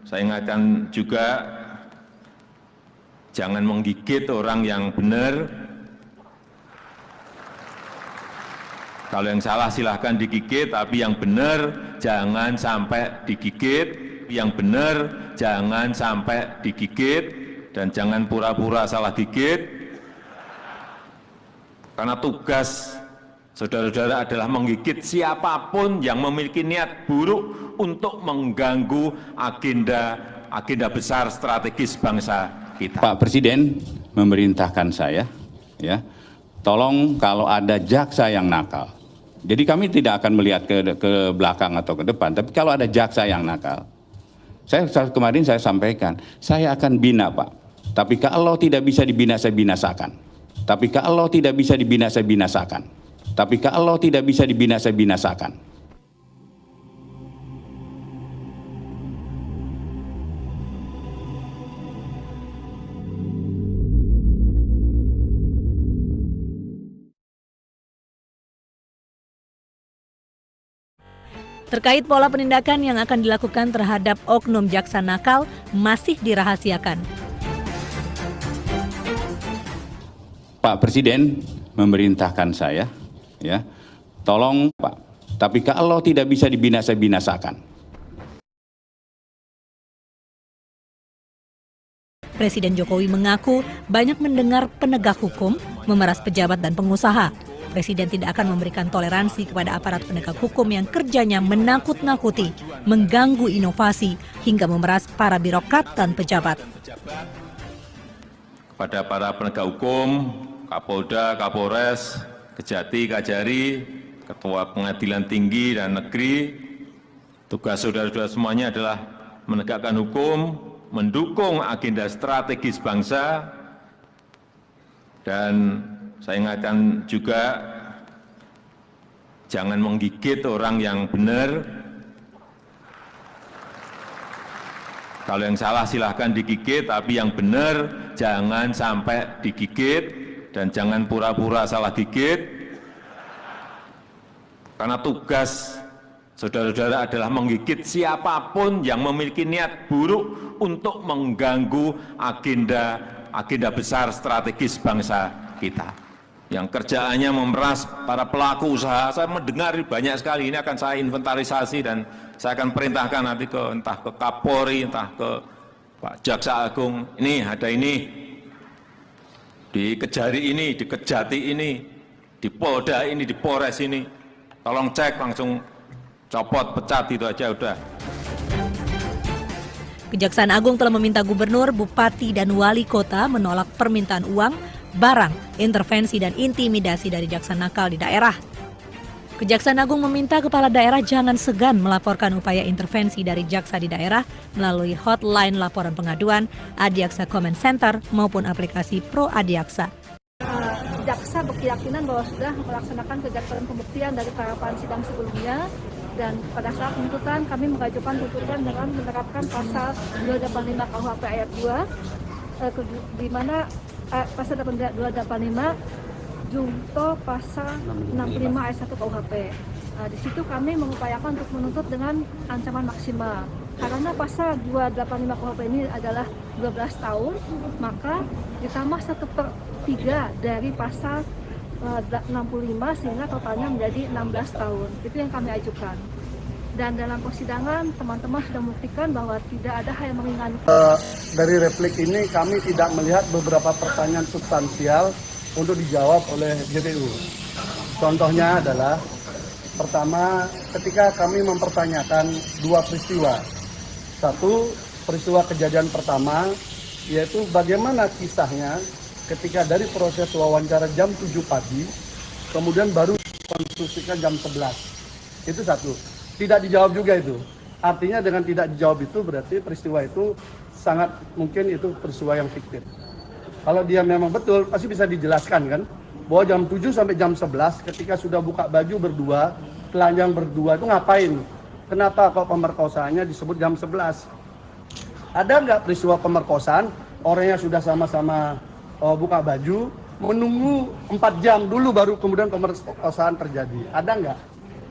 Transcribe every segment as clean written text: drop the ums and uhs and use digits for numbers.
saya ingatkan juga, jangan menggigit orang yang benar. Kalau yang salah silahkan digigit, tapi yang benar jangan sampai digigit. Yang benar jangan sampai digigit, dan jangan pura-pura salah gigit. Karena tugas saudara-saudara adalah menggigit siapapun yang memiliki niat buruk untuk mengganggu agenda besar strategis bangsa kita. Pak Presiden memerintahkan saya, ya, tolong kalau ada jaksa yang nakal. Jadi kami tidak akan melihat ke belakang atau ke depan, tapi kalau ada jaksa yang nakal, kemarin saya sampaikan, saya akan bina, Pak. Tapi kalau tidak bisa dibina, saya binasakan. Tapi kalau tidak bisa dibina, saya binasakan. Tapi kalau tidak bisa dibina, saya binasakan. Terkait pola penindakan yang akan dilakukan terhadap oknum jaksa nakal masih dirahasiakan. Pak Presiden memerintahkan saya, ya, tolong Pak, tapi kalau tidak bisa dibina, saya binasakan. Presiden Jokowi mengaku banyak mendengar penegak hukum memeras pejabat dan pengusaha. Presiden tidak akan memberikan toleransi kepada aparat penegak hukum yang kerjanya menakut-nakuti, mengganggu inovasi, hingga memeras para birokrat dan pejabat. Kepada para penegak hukum, Kapolda, Kapolres, Kejati, Kajari, Ketua Pengadilan Tinggi dan Negeri, tugas saudara-saudara semuanya adalah menegakkan hukum, mendukung agenda strategis bangsa, dan saya ingatkan juga, jangan menggigit orang yang benar. Kalau yang salah silahkan digigit, tapi yang benar jangan sampai digigit, dan jangan pura-pura salah gigit. Karena tugas saudara-saudara adalah menggigit siapapun yang memiliki niat buruk untuk mengganggu agenda besar strategis bangsa kita. Yang kerjaannya memeras para pelaku usaha. Saya mendengar banyak sekali, ini akan saya inventarisasi dan saya akan perintahkan nanti entah ke Kapolri, entah ke Pak Jaksa Agung. Ini ada ini, di Kejari ini, di Kejati ini, di Polda ini, di Polres ini. Tolong cek, langsung copot, pecat, itu aja udah. Kejaksaan Agung telah meminta gubernur, bupati, dan wali kota menolak permintaan uang, barang, intervensi, dan intimidasi dari jaksa nakal di daerah. Kejaksaan Agung meminta kepala daerah jangan segan melaporkan upaya intervensi dari jaksa di daerah melalui hotline laporan pengaduan, Adiaksa Comment Center, maupun aplikasi Pro Adiaksa. Jaksa berkeyakinan bahwa sudah melaksanakan kegiatan pembuktian dari tahapan sidang sebelumnya, dan pada saat penuntutan kami mengajukan tuntutan dengan menerapkan pasal 285 KUHP ayat 2, di mana pasal 285 junto pasal 65 ayat 1 KUHP. Di situ kami mengupayakan untuk menuntut dengan ancaman maksimal. Karena pasal 285 KUHP ini adalah 12 tahun, maka ditambah 1/3 dari pasal 65 sehingga totalnya menjadi 16 tahun. Itu yang kami ajukan. Dan dalam persidangan teman-teman sudah membuktikan bahwa tidak ada hal yang meringankan. Dari replik ini kami tidak melihat beberapa pertanyaan substansial untuk dijawab oleh JPU. Contohnya adalah, pertama, ketika kami mempertanyakan dua peristiwa. Satu, peristiwa kejadian pertama, yaitu bagaimana kisahnya ketika dari proses wawancara jam 7 pagi, kemudian baru konstruksikan jam 11. Itu satu. Tidak dijawab juga itu. Artinya dengan tidak dijawab itu berarti peristiwa itu sangat mungkin itu peristiwa yang fiktif. Kalau dia memang betul, pasti bisa dijelaskan kan, bahwa jam 7 sampai jam 11 ketika sudah buka baju berdua, telanjang berdua itu ngapain? Kenapa kok pemerkosaannya disebut jam 11? Ada nggak peristiwa pemerkosaan, orangnya sudah sama-sama buka baju, menunggu 4 jam dulu baru kemudian pemerkosaan terjadi? Ada nggak?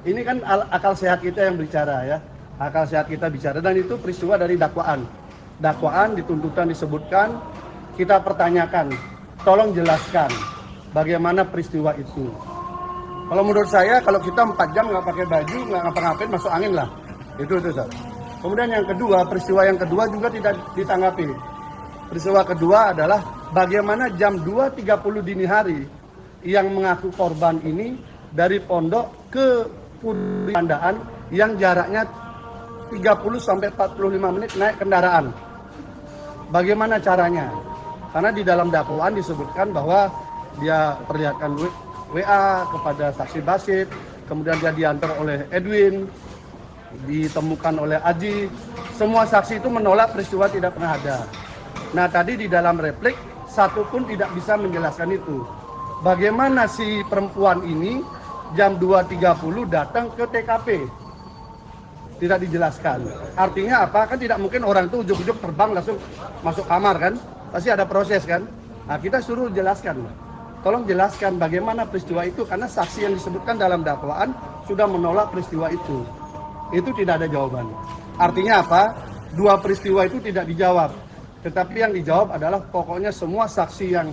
Ini kan akal sehat kita yang bicara ya. akal sehat kita bicara, dan itu peristiwa dari dakwaan. Dakwaan di tuntutan disebutkan, kita pertanyakan, tolong jelaskan bagaimana peristiwa itu. Kalau menurut saya, kalau kita 4 jam nggak pakai baju, nggak ngapa-ngapain, masuk angin lah. Itu Ustaz. Kemudian yang kedua, peristiwa yang kedua juga tidak ditanggapi. Peristiwa kedua adalah bagaimana jam 2.30 dini hari yang mengaku korban ini dari pondok ke Puri Pandaan yang jaraknya 30 sampai 45 menit naik kendaraan. Bagaimana caranya? Karena di dalam dakwaan disebutkan bahwa dia perlihatkan WA kepada saksi Basit, kemudian dia diantar oleh Edwin, ditemukan oleh Aji. Semua saksi itu menolak peristiwa tidak pernah ada. Nah, tadi di dalam replik satu pun tidak bisa menjelaskan itu. Bagaimana si perempuan ini jam 2.30 datang ke TKP? Tidak dijelaskan. Artinya apa? Kan tidak mungkin orang itu ujuk-ujuk terbang langsung masuk kamar kan? Pasti ada proses kan? Nah, kita suruh jelaskan. Tolong jelaskan bagaimana peristiwa itu, karena saksi yang disebutkan dalam dakwaan sudah menolak peristiwa itu. Itu tidak ada jawaban. Artinya apa? Dua peristiwa itu tidak dijawab. Tetapi yang dijawab adalah pokoknya semua saksi yang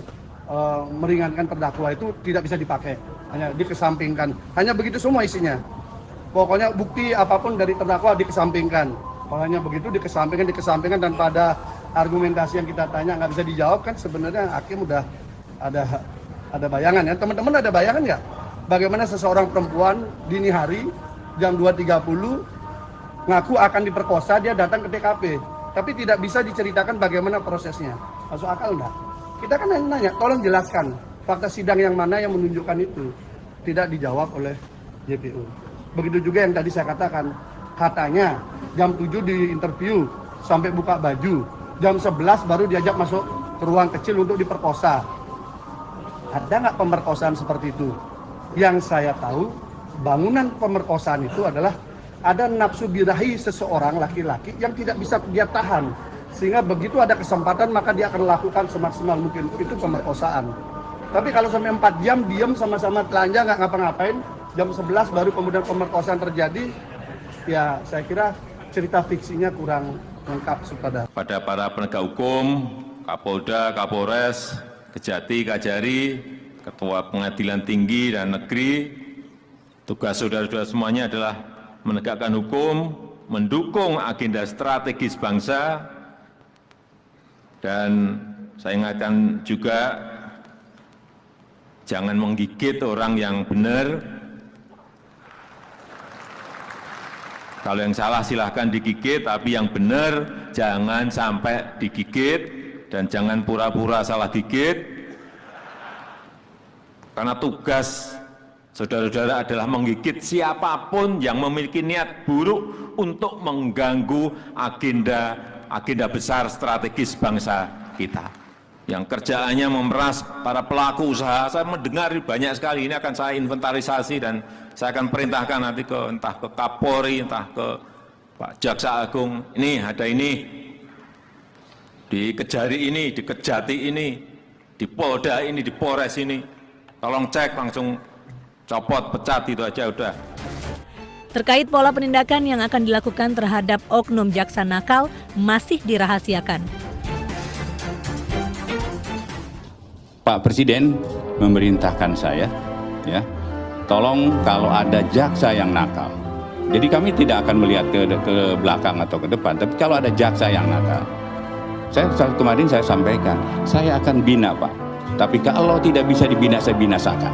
meringankan terdakwa itu tidak bisa dipakai, hanya dikesampingkan. Hanya begitu semua isinya. Pokoknya bukti apapun dari terdakwa dikesampingkan. Pokoknya begitu dikesampingkan, dan pada argumentasi yang kita tanya nggak bisa dijawab, kan sebenarnya hakim udah ada bayangan ya. Teman-teman ada bayangan nggak? Bagaimana seseorang perempuan dini hari jam 2.30 ngaku akan diperkosa, dia datang ke TKP, tapi tidak bisa diceritakan bagaimana prosesnya. Masuk akal enggak? Kita kan nanya, tolong jelaskan fakta sidang yang mana yang menunjukkan itu. Tidak dijawab oleh JPU. Begitu juga yang tadi saya katakan, katanya jam 7 di interview sampai buka baju, jam 11 baru diajak masuk ke ruang kecil untuk diperkosa. Ada nggak pemerkosaan seperti itu? Yang saya tahu, bangunan pemerkosaan itu adalah ada nafsu birahi seseorang laki-laki yang tidak bisa dia tahan, sehingga begitu ada kesempatan maka dia akan lakukan semaksimal mungkin. Itu pemerkosaan. Tapi kalau sampai 4 jam diam sama-sama telanjang nggak ngapa-ngapain, jam 11 baru kemudian pemerkosaan terjadi, ya saya kira cerita fiksinya kurang lengkap pada para penegak hukum, Kapolda, Kapolres, Kejati, Kajari, Ketua Pengadilan Tinggi dan Negeri. Tugas saudara-saudara semuanya adalah menegakkan hukum, mendukung agenda strategis bangsa, dan saya ingatkan juga jangan menggigit orang yang benar. Kalau yang salah silahkan digigit, tapi yang benar jangan sampai digigit, dan jangan pura-pura salah gigit. Karena tugas saudara-saudara adalah menggigit siapapun yang memiliki niat buruk untuk mengganggu agenda besar strategis bangsa kita. Yang kerjaannya memeras para pelaku usaha. Saya mendengar banyak sekali, ini akan saya inventarisasi dan saya akan perintahkan nanti entah ke Kapolri, entah ke Pak Jaksa Agung. Ini ada ini, di Kejari ini, di Kejati ini, di Polda ini, di Polres ini. Tolong cek, langsung copot, pecat, itu aja udah. Terkait pola penindakan yang akan dilakukan terhadap oknum jaksa nakal masih dirahasiakan. Pak Presiden memerintahkan saya, ya, tolong kalau ada jaksa yang nakal. Jadi kami tidak akan melihat ke belakang atau ke depan, tapi kalau ada jaksa yang nakal, kemarin saya sampaikan, saya akan bina Pak. Tapi kalau tidak bisa dibina, saya binasakan.